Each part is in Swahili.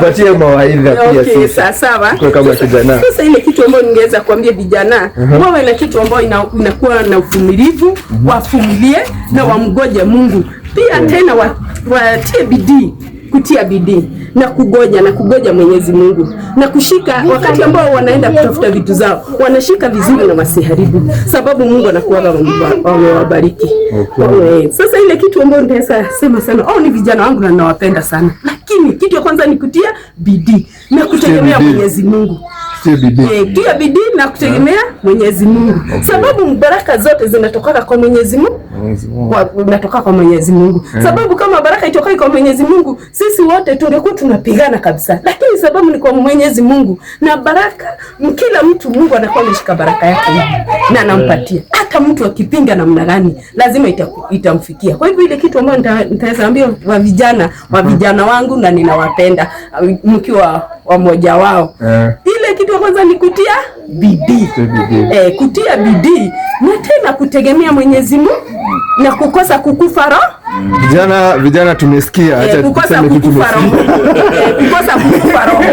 Patia mawaidha pia sisi. Sawa. Kama kijana. Sasa ile kitu ambayo ningeweza kuambia vijana, wawe na kitu ambayo inakuwa na uvumilivu, wavumilie na wamgoje Mungu. Pia tena watie bidii, kutia bidii na kugoja Mwenyezi Mungu na kushika wakati ambao wanaenda kutafuta vitu zao, wanashika vizuri na wasiharibu, sababu Mungu anakuwa amewabariki. Sasa ile kitu ambayo nitaweza sema sana, ni vijana wangu na nawapenda sana, lakini kitu ya kwanza ni kutia bidii na kutegemea Mwenyezi Mungu. Tia bidii na kutegemea Mwenyezi Mungu. Sababu baraka zote zinatoka kwa Mwenyezi Mungu. Zinatoka kwa Mwenyezi Mungu. Sababu kama baraka itokai kwa Mwenyezi Mungu, sisi wote tungekuwa tunapigana kabisa. Lakini sababu ni kwa Mwenyezi Mungu. Na baraka, kila mtu Mungu anakuwa ameshika baraka yake na anampatia. Hata mtu akipinga namna gani, lazima itamfikia. Kwa hivyo ile kitu ambayo nitaweza ambia wa vijana wangu na ninawapenda mkiwa wamoja wao. Ile kitu ya kwanza ni kutia bidii. Kutia bidii na tena kutegemea Mwenyezi Mungu na kukosa kukufa roho. Vijana tumesikia, acha tuseme kitu tumesikia. Kukosa kukufa roho.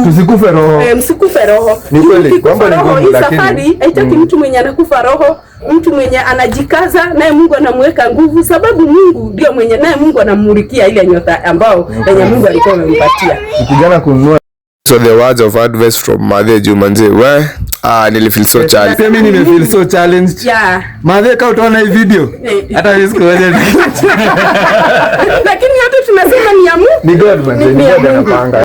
Tusikufe roho. Msikufe roho. Ni kweli kwamba ni ngumu, lakini safari haitaki mtu mwenye anakufa roho, mtu mwenye anajikaza naye Mungu anamweka nguvu, sababu Mungu ndio mwenye naye Mungu anamulikia ile nyota ambao yenye Mungu alikuwa amempatia. Kijana kununua. So the words of advice from Mathe Jumanze, nilifeel so challenged. Mimi nimefeel so challenged. Yeah. Mathe kama utaona hii video, hata wewe sikuweza. Lakini yote tunasema ni ya Mungu. Ni God man, ni God anapanga.